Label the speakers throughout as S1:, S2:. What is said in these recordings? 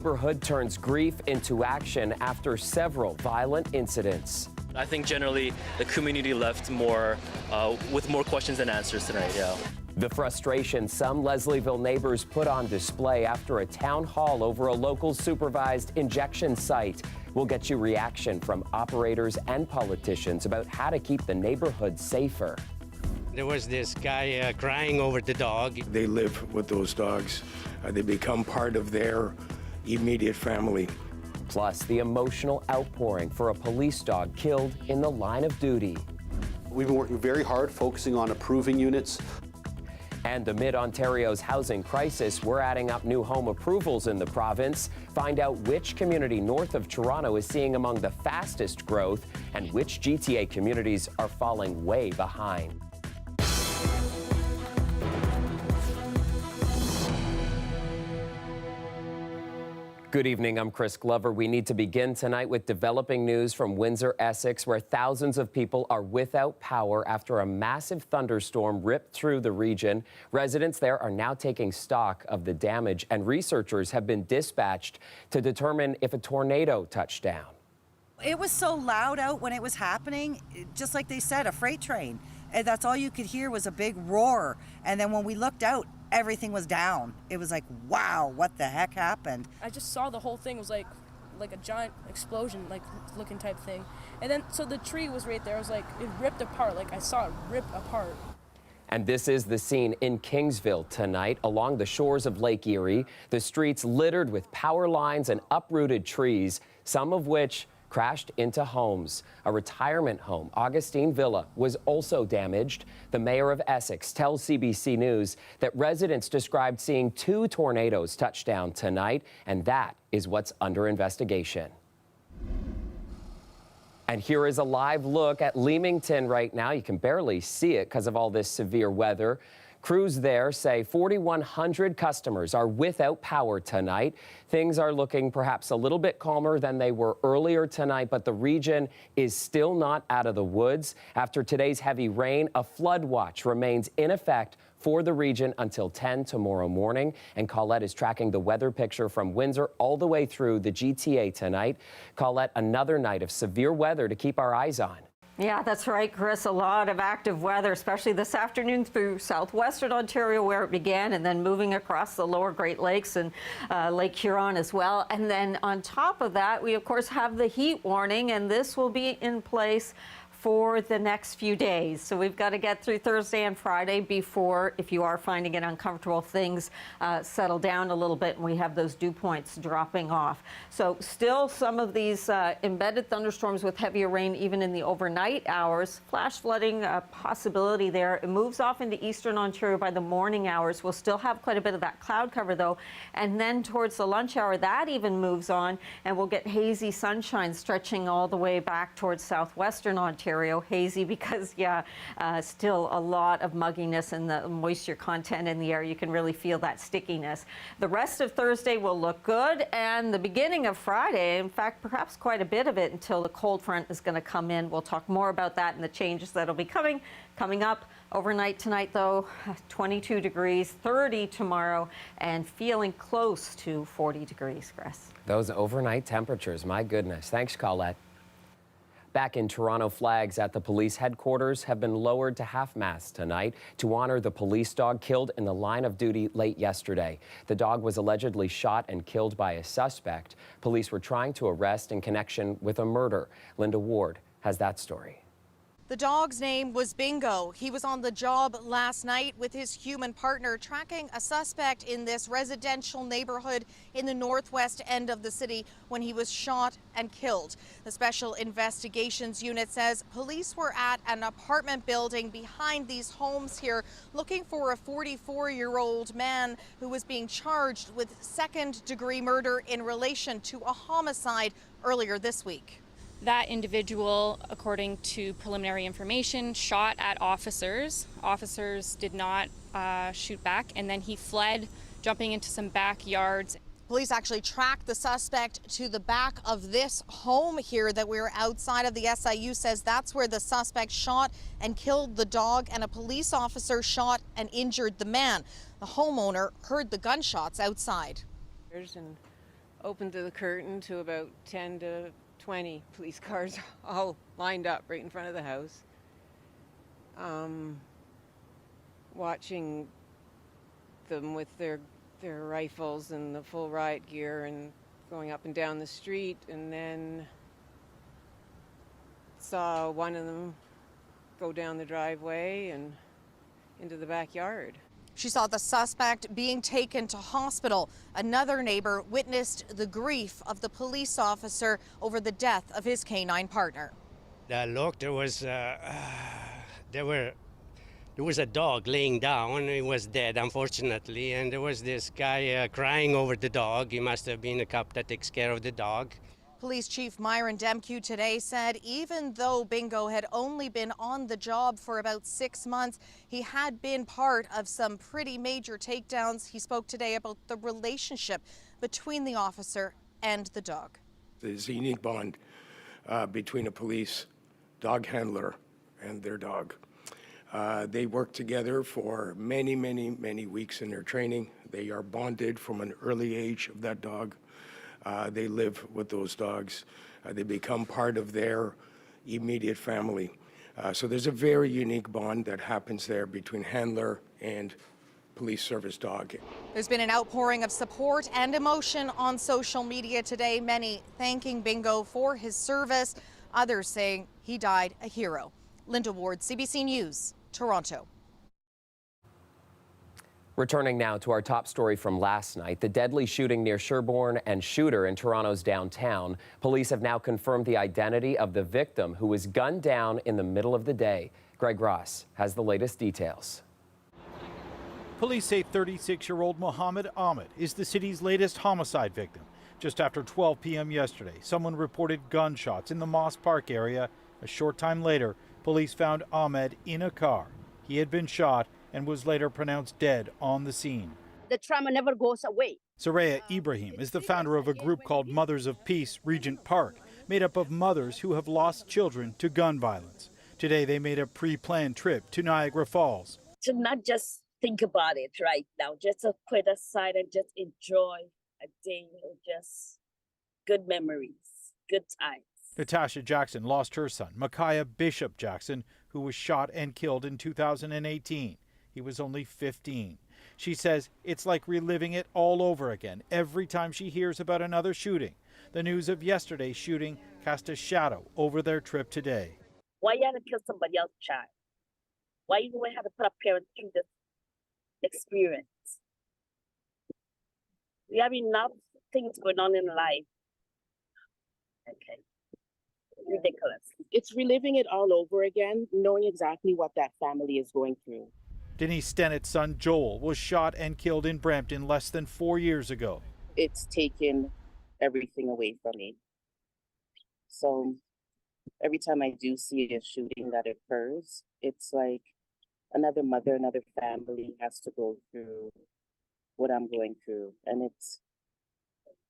S1: Neighborhood turns grief into action after several violent incidents.
S2: I think generally the community left with more questions than answers tonight, yeah.
S1: The frustration some Leslieville neighbors put on display after a town hall over a local supervised injection site. We'll get you reaction from operators and politicians about how to keep the neighborhood safer.
S3: There was this guy crying over the dog.
S4: They live with those dogs. They become part of their immediate family.
S1: Plus, the emotional outpouring for a police dog killed in the line of duty.
S5: We've been working very hard, focusing on approving units.
S1: And amid Ontario's housing crisis, we're adding up new home approvals in the province. Find out which community north of Toronto is seeing among the fastest growth and which GTA communities are falling way behind. Good evening, I'm Chris Glover. We need to begin tonight with developing news from Windsor, Essex, where thousands of people are without power after a massive thunderstorm ripped through the region. Residents there are now taking stock of the damage, and researchers have been dispatched to determine if a tornado touched down.
S6: It was so loud out when it was happening, just like they said, a freight train. And that's all you could hear was a big roar. And then when we looked out, everything was down. It was like, wow, what the heck happened?
S7: I just saw the whole thing was like a giant explosion, like looking type thing. And then, so the tree was right there. I was like, it ripped apart. Like I saw it rip apart.
S1: And this is the scene in Kingsville tonight along the shores of Lake Erie. The streets littered with power lines and uprooted trees, some of which crashed into homes. A retirement home, Augustine Villa, was also damaged. The mayor of Essex tells CBC News that residents described seeing 2 tornadoes touch down tonight, and that is what's under investigation. And here is a live look at Leamington right now. You can barely see it because of all this severe weather. Crews there say 4,100 customers are without power tonight. Things are looking perhaps a little bit calmer than they were earlier tonight, but the region is still not out of the woods. After today's heavy rain, a flood watch remains in effect for the region until 10 tomorrow morning. And Colette is tracking the weather picture from Windsor all the way through the GTA tonight. Colette, another night of severe weather to keep our eyes on.
S8: Yeah, that's right, Chris. A lot of active weather, especially this afternoon through southwestern Ontario where it began, and then moving across the lower Great Lakes and Lake Huron as well. And then on top of that, we of course have the heat warning, and this will be in place for the next few days. So we've got to get through Thursday and Friday before, if you are finding it uncomfortable, things settle down a little bit and we have those dew points dropping off. So still some of these embedded thunderstorms with heavier rain even in the overnight hours. Flash flooding possibility there. It moves off into eastern Ontario by the morning hours. We'll still have quite a bit of that cloud cover though. And then towards the lunch hour, that even moves on and we'll get hazy sunshine stretching all the way back towards southwestern Ontario. Hazy because, yeah, still a lot of mugginess and the moisture content in the air. You can really feel that stickiness. The rest of Thursday will look good, and the beginning of Friday, in fact, perhaps quite a bit of it until the cold front is going to come in. We'll talk more about that and the changes that'll be coming up. Overnight tonight, though, 22 degrees, 30 tomorrow, and feeling close to 40 degrees, Chris.
S1: Those overnight temperatures, my goodness. Thanks, Colette. Back in Toronto, flags at the police headquarters have been lowered to half-mast tonight to honor the police dog killed in the line of duty late yesterday. The dog was allegedly shot and killed by a suspect. Police were trying to arrest in connection with a murder. Linda Ward has that story.
S9: The dog's name was Bingo. He was on the job last night with his human partner tracking a suspect in this residential neighborhood in the northwest end of the city when he was shot and killed. The Special Investigations Unit says police were at an apartment building behind these homes here looking for a 44-year-old man who was being charged with second-degree murder in relation to a homicide earlier this week.
S10: That individual, according to preliminary information, shot at officers. Officers did not shoot back, and then he fled, jumping into some backyards.
S9: Police actually tracked the suspect to the back of this home here that we're outside of. The SIU says that's where the suspect shot and killed the dog, and a police officer shot and injured the man. The homeowner heard the gunshots outside.
S8: And
S11: opened the curtain to about 10 to 20 police cars all lined up right in front of the house. Watching them with their rifles and the full riot gear and going up and down the street, and then saw one of them go down the driveway and into the backyard.
S9: She saw the suspect being taken to hospital. Another neighbor witnessed the grief of the police officer over the death of his canine partner.
S3: Look, there was a dog laying down. He was dead, unfortunately, and there was this guy crying over the dog. He must have been a cop that takes care of the dog.
S9: Police Chief Myron Demke today said even though Bingo had only been on the job for about 6 months, he had been part of some pretty major takedowns. He spoke today about the relationship between the officer and the dog.
S4: There's a unique bond between a police dog handler and their dog. They work together for many, many, many weeks in their training. They are bonded from an early age of that dog. They live with those dogs. They become part of their immediate family. So there's a very unique bond that happens there between handler and police service dog.
S9: There's been an outpouring of support and emotion on social media today, many thanking Bingo for his service, others saying he died a hero. Linda Ward, CBC News, Toronto.
S1: Returning now to our top story from last night, the deadly shooting near Sherbourne and Shooter in Toronto's downtown. Police have now confirmed the identity of the victim, who was gunned down in the middle of the day. Greg Ross has the latest details.
S12: Police say 36-year-old Mohammed Ahmed is the city's latest homicide victim. Just after 12 p.m. yesterday, someone reported gunshots in the Moss Park area. A short time later, police found Ahmed in a car. He had been shot and was later pronounced dead on the scene.
S13: The trauma never goes away.
S12: Soraya Ibrahim is the founder of a group called Mothers of Peace Regent Park, made up of mothers who have lost children to gun violence. Today they made a pre-planned trip to Niagara Falls.
S13: To not just think about it right now, just to put aside and just enjoy a day of just good memories, good times.
S12: Natasha Jackson lost her son, Micaiah Bishop Jackson, who was shot and killed in 2018. He was only 15. She says it's like reliving it all over again every time she hears about another shooting. The news of yesterday's shooting cast a shadow over their trip today.
S13: Why you had to kill somebody else's child? Why you have to put a parent through this experience? We have enough things going on in life. Okay. Ridiculous.
S14: It's reliving it all over again, knowing exactly what that family is going through.
S12: Denise Stennett's son Joel was shot and killed in Brampton less than 4 years ago.
S14: It's taken everything away from me. So every time I do see a shooting that occurs, it's like another mother, another family has to go through what I'm going through. And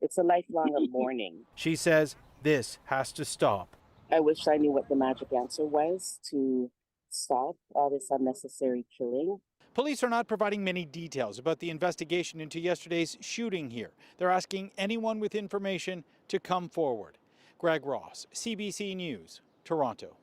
S14: it's a lifelong of mourning.
S12: She says this has to stop.
S14: I wish I knew what the magic answer was to stop all this unnecessary killing.
S12: Police are not providing many details about the investigation into yesterday's shooting here. They're asking anyone with information to come forward. Greg Ross, CBC News, Toronto.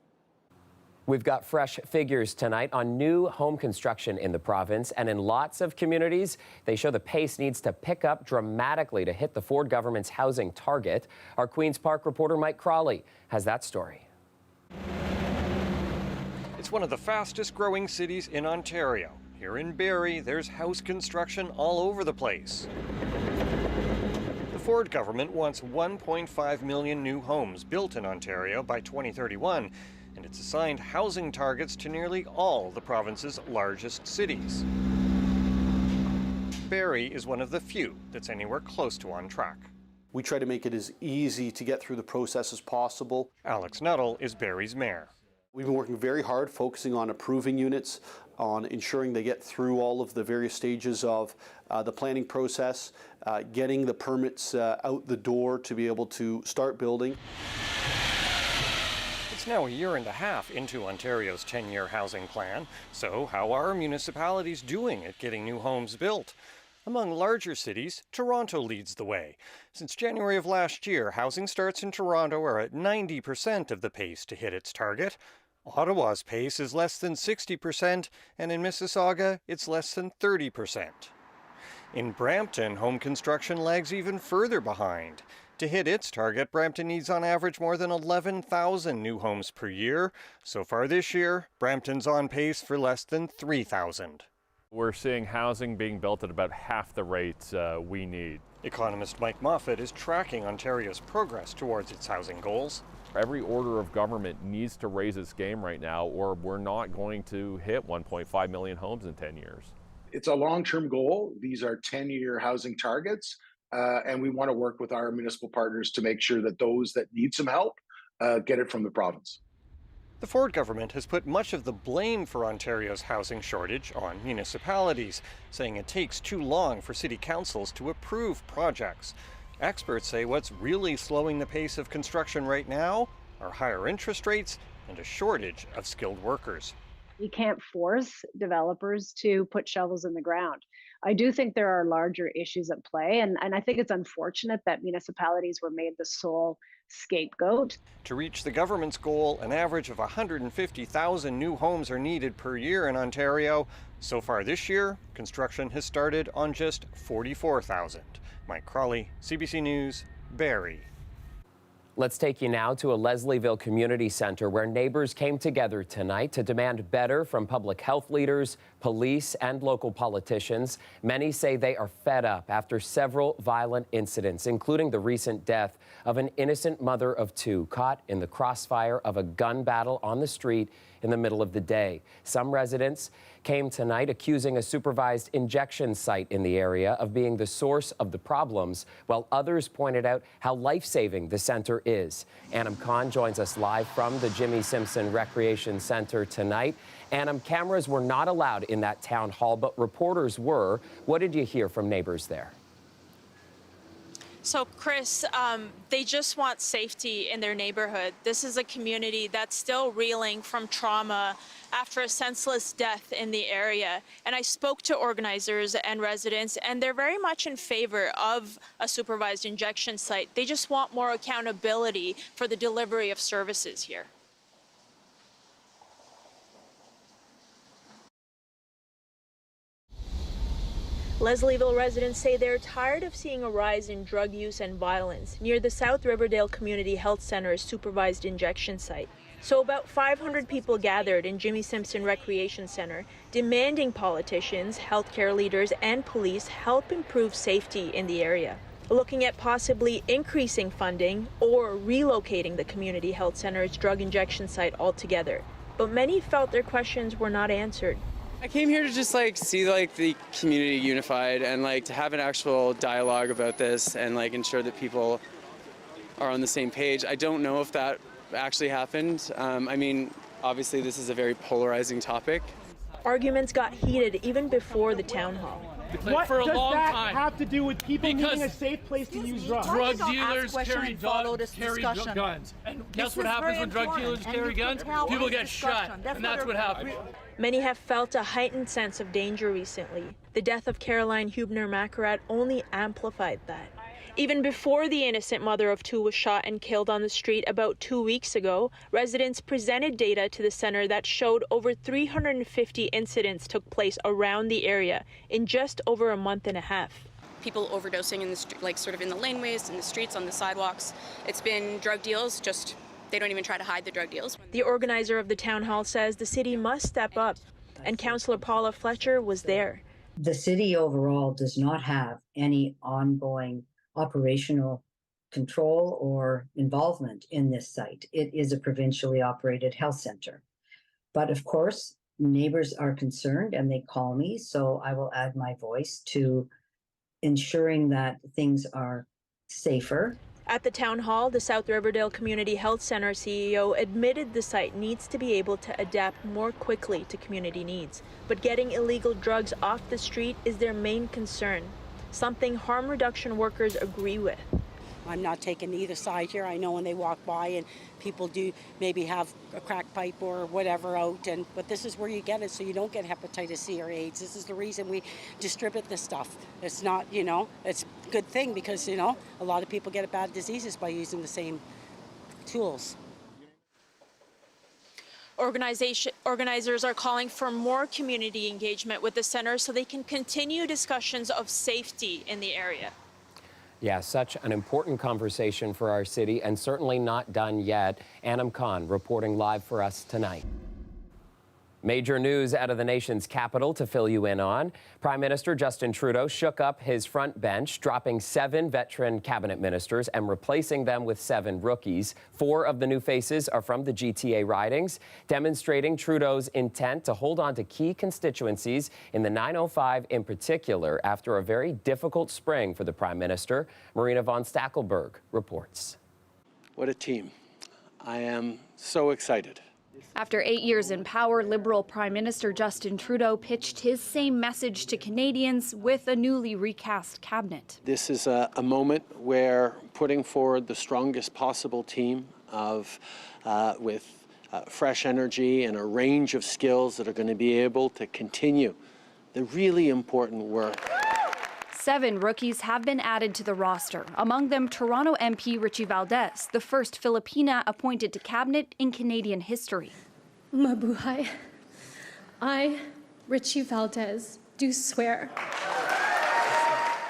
S1: We've got fresh figures tonight on new home construction in the province, and in lots of communities, they show the pace needs to pick up dramatically to hit the Ford government's housing target. Our Queen's Park reporter Mike Crawley has that story.
S15: It's one of the fastest growing cities in Ontario. Here in Barrie, there's house construction all over the place. The Ford government wants 1.5 million new homes built in Ontario by 2031. And it's assigned housing targets to nearly all the province's largest cities. Barrie is one of the few that's anywhere close to on track.
S5: We try to make it as easy to get through the process as possible.
S15: Alex Nuttall is Barrie's mayor.
S5: We've been working very hard, focusing on approving units, on ensuring they get through all of the various stages of the planning process, getting the permits out the door to be able to start building.
S15: It's now a year and a half into Ontario's 10-year housing plan. So how are municipalities doing at getting new homes built? A Among larger cities, Toronto leads the way. Since January of last year, housing starts in Toronto are at 90% of the pace to hit its target. Ottawa's pace is less than 60%, and in Mississauga, it's less than 30%. In Brampton, home construction lags even further behind. To hit its target, Brampton needs on average more than 11,000 new homes per year. So far this year, Brampton's on pace for less than 3,000.
S16: We're seeing housing being built at about half the rate we need.
S15: Economist Mike Moffat is tracking Ontario's progress towards its housing goals.
S16: Every order of government needs to raise its game right now, or we're not going to hit 1.5 million homes in 10 years.
S17: It's a long-term goal. These are 10-year housing targets, and we want to work with our municipal partners to make sure that those that need some help get it from the province.
S15: The Ford government has put much of the blame for Ontario's housing shortage on municipalities, saying it takes too long for city councils to approve projects. Experts say what's really slowing the pace of construction right now are higher interest rates and a shortage of skilled workers.
S18: We can't force developers to put shovels in the ground. I do think there are larger issues at play, and I think it's unfortunate that municipalities were made the sole scapegoat.
S15: To reach the government's goal, an average of 150,000 new homes are needed per year in Ontario. So far this year, construction has started on just 44,000. Mike Crawley, CBC News, Barrie.
S1: Let's take you now to a Leslieville community center where neighbors came together tonight to demand better from public health leaders, police, and local politicians. Many say they are fed up after several violent incidents, including the recent death of an innocent mother of two caught in the crossfire of a gun battle on the street in the middle of the day. Some residents came tonight accusing a supervised injection site in the area of being the source of the problems, while others pointed out how life-saving the center is. Annam Khan joins us live from the Jimmy Simpson Recreation Center tonight. Annam, cameras were not allowed in that town hall, but reporters were. What did you hear from neighbors there?
S19: So, Chris, they just want safety in their neighborhood. This is a community that's still reeling from trauma after a senseless death in the area. And I spoke to organizers and residents, and they're very much in favor of a supervised injection site. They just want more accountability for the delivery of services here. Leslieville residents say they're tired of seeing a rise in drug use and violence near the South Riverdale Community Health Center's supervised injection site. So about 500 people gathered in Jimmy Simpson Recreation Center, demanding politicians, healthcare leaders, and police help improve safety in the area, looking at possibly increasing funding or relocating the Community Health Center's drug injection site altogether. But many felt their questions were not answered.
S20: I came here to just see the community unified and to have an actual dialogue about this and ensure that people are on the same page. I don't know if that actually happened. I mean, obviously this is a very polarizing topic.
S19: Arguments got heated even before the town hall.
S21: What for a does long that time. Have to do with people needing a safe place to use drugs?
S22: Drug dealers carry guns. And guess what happens when drug dealers carry guns? People get shot, and that's what happens.
S19: Many have felt a heightened sense of danger recently. The death of Caroline Hubner-Macarat only amplified that. Even before the innocent mother of two was shot and killed on the street about 2 weeks ago, residents presented data to the center that showed over 350 incidents took place around the area in just over a month and a half.
S23: People overdosing in the street, sort of in the laneways, in the streets, on the sidewalks. It's been drug deals, just they don't even try to hide the drug deals.
S19: The organizer of the town hall says the city must step up, and Councillor Paula Fletcher was there.
S24: The city overall does not have any ongoing operational control or involvement in this site. It is a provincially operated health center. But of course, neighbors are concerned and they call me, so I will add my voice to ensuring that things are safer.
S19: At the town hall, the South Riverdale Community Health Center CEO admitted the site needs to be able to adapt more quickly to community needs. But getting illegal drugs off the street is their main concern, something harm reduction workers agree with.
S2: I'm not taking either side here. I know when they walk by and people do maybe have a crack pipe or whatever out, but this is where you get it so you don't get hepatitis C or AIDS. This is the reason we distribute this stuff. It's not, it's a good thing because, a lot of people get bad diseases by using the same tools.
S19: Organizers are calling for more community engagement with the center so they can continue discussions of safety in the area.
S1: Yeah, such an important conversation for our city and certainly not done yet. Anam Khan reporting live for us tonight. Major news out of the nation's capital to fill you in on. Prime Minister Justin Trudeau shook up his front bench, dropping 7 veteran cabinet ministers and replacing them with 7 rookies. 4 of the new faces are from the GTA ridings, demonstrating Trudeau's intent to hold on to key constituencies in the 905 in particular after a very difficult spring for the Prime Minister. Marina von Stackelberg reports.
S6: What a team. I am so excited.
S7: After 8 years in power, Liberal Prime Minister Justin Trudeau pitched his same message to Canadians with a newly recast cabinet.
S6: This is a moment where putting forward the strongest possible team with fresh energy and a range of skills that are going to be able to continue the really important work.
S7: 7 rookies have been added to the roster, among them Toronto MP Richie Valdez, the first Filipina appointed to cabinet in Canadian history.
S10: Mabuhay. I, Richie Valdez, do swear.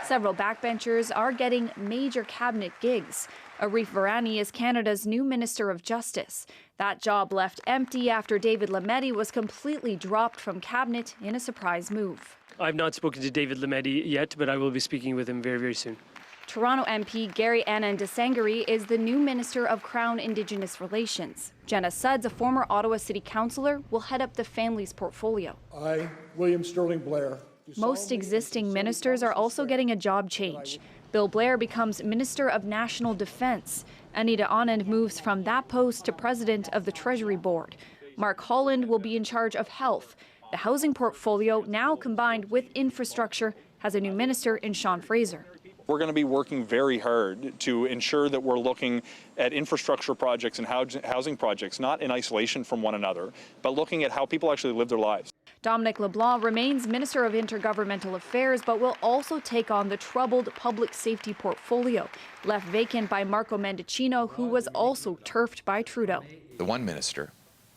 S7: Several backbenchers are getting major cabinet gigs. Arif Virani is Canada's new Minister of Justice. That job left empty after David Lametti was completely dropped from cabinet in a surprise move.
S25: I've not spoken to David Lametti yet, but I will be speaking with him very, very soon.
S7: Toronto MP Gary Annan Desangari is the new Minister of Crown Indigenous Relations. Jenna Sudds, a former Ottawa City Councillor, will head up the family's portfolio.
S26: I, William Sterling Blair.
S7: Most existing ministers are also getting a job change. Bill Blair becomes Minister of National Defence. Anita Anand moves from that post to President of the Treasury Board. Mark Holland will be in charge of health. The housing portfolio, now combined with infrastructure, has a new minister in Sean Fraser.
S27: We're going to be working very hard to ensure that we're looking at infrastructure projects and housing projects, not in isolation from one another, but looking at how people actually live their lives.
S7: Dominic LeBlanc remains Minister of Intergovernmental Affairs, but will also take on the troubled public safety portfolio, left vacant by Marco Mendicino, who was also turfed by Trudeau.
S28: The one minister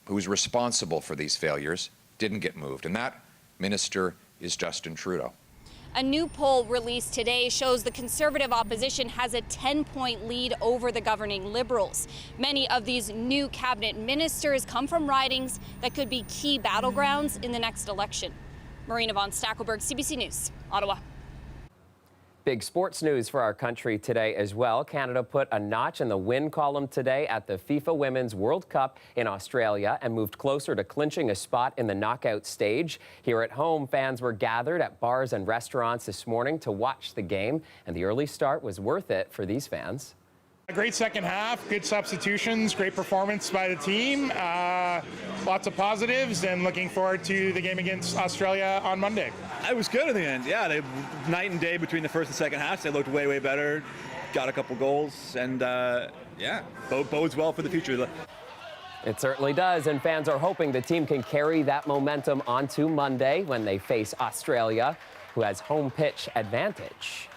S28: who was responsible for these failures didn't get moved, and that minister is Justin Trudeau.
S7: A new poll released today shows the Conservative opposition has a 10-point lead over the governing Liberals. Many of these new cabinet ministers come from ridings that could be key battlegrounds in the next election. Marina von Stackelberg, CBC News, Ottawa.
S1: Big sports news for our country today as well. Canada put a notch in the win column today at the FIFA Women's World Cup in Australia and moved closer to clinching a spot in the knockout stage. Here at home, fans were gathered at bars and restaurants this morning to watch the game, and the early start was worth it for these fans.
S21: A great second half, good substitutions, great performance by the team, lots of positives, and looking forward to the game against Australia on Monday.
S29: It was good in the end, yeah. Night and day between the first and second halves. They looked way, way better, got a couple goals, and yeah, bodes well for the future.
S1: It certainly does, and fans are hoping the team can carry that momentum onto Monday when they face Australia, who has home pitch advantage.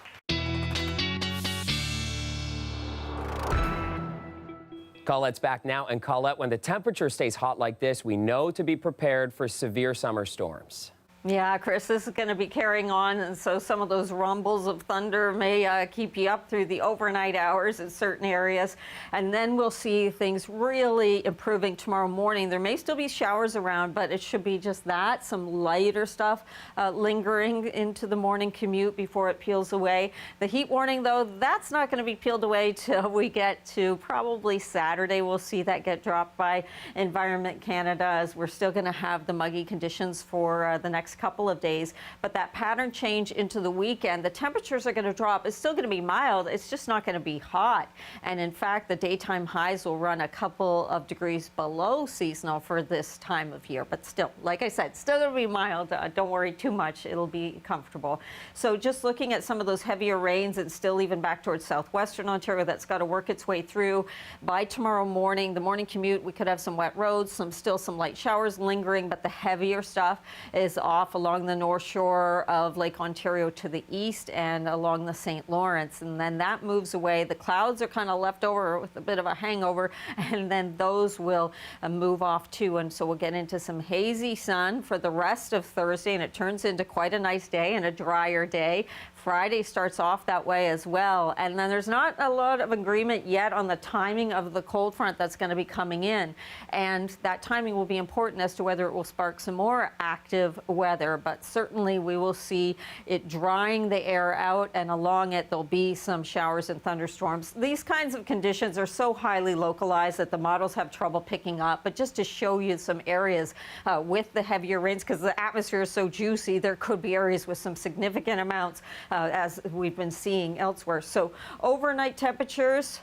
S1: Colette's back now, and Colette, when the temperature stays hot like this, we know to be prepared for severe summer storms.
S8: Yeah, Chris, this is going to be carrying on, and so some of those rumbles of thunder may keep you up through the overnight hours in certain areas, and then we'll see things really improving tomorrow morning. There may still be showers around, but it should be just that, some lighter stuff lingering into the morning commute before it peels away. The heat warning, though, that's not going to be peeled away till we get to probably Saturday. We'll see that get dropped by Environment Canada, as we're still going to have the muggy conditions for the next next couple of days. But that pattern change into the weekend, the temperatures are going to drop. It's still going to be mild. It's just not going to be hot. And in fact, the daytime highs will run a couple of degrees below seasonal for this time of year. But still, like I said, still going to be mild. Don't worry too much. It'll be comfortable. So just looking at some of those heavier rains and still even back towards southwestern Ontario, that's got to work its way through. By tomorrow morning, the morning commute, we could have some wet roads, still some light showers lingering, but the heavier stuff is off along the north shore of Lake Ontario to the east and along the St. Lawrence. And then that moves away. The clouds are kind of left over with a bit of a hangover, and then those will move off too. And so we'll get into some hazy sun for the rest of Thursday, and it turns into quite a nice day and a drier day. Friday starts off that way as well. And then there's not a lot of agreement yet on the timing of the cold front that's going to be coming in. And that timing will be important as to whether it will spark some more active weather. But certainly we will see it drying the air out, and along it there'll be some showers and thunderstorms. These kinds of conditions are so highly localized that the models have trouble picking up. But just to show you some areas with the heavier rains, because the atmosphere is so juicy, there could be areas with some significant amounts as we've been seeing elsewhere. So overnight temperatures,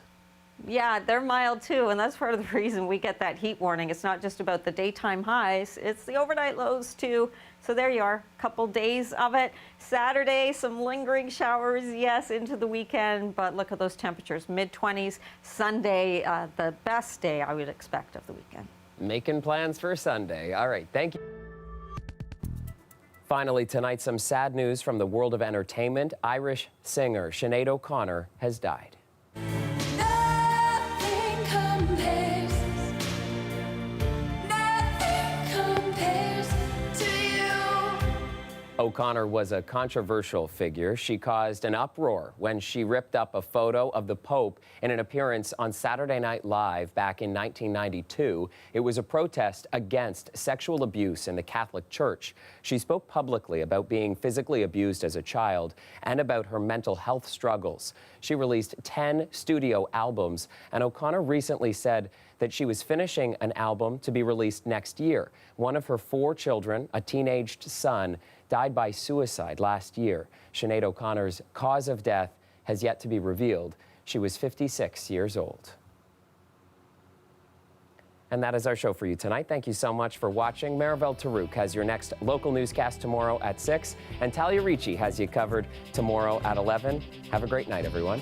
S8: yeah, they're mild too, and that's part of the reason we get that heat warning. It's not just about the daytime highs, it's the overnight lows too. So there you are, a couple days of it. Saturday, some lingering showers, yes, into the weekend, but look at those temperatures, mid-20s. Sunday, the best day I would expect of the weekend.
S1: Making plans for Sunday. All right, thank you. Finally tonight, some sad news from the world of entertainment. Irish singer Sinead O'Connor has died. O'Connor was a controversial figure. She caused an uproar when she ripped up a photo of the Pope in an appearance on Saturday Night Live back in 1992. It was a protest against sexual abuse in the Catholic Church. She spoke publicly about being physically abused as a child and about her mental health struggles. She released 10 studio albums, and O'Connor recently said that she was finishing an album to be released next year. One of her 4 children, a teenaged son, died by suicide last year. Sinead O'Connor's cause of death has yet to be revealed. She was 56 years old. And that is our show for you tonight. Thank you so much for watching. Maribel Tarouk has your next local newscast tomorrow at 6, and Talia Ricci has you covered tomorrow at 11. Have a great night, everyone.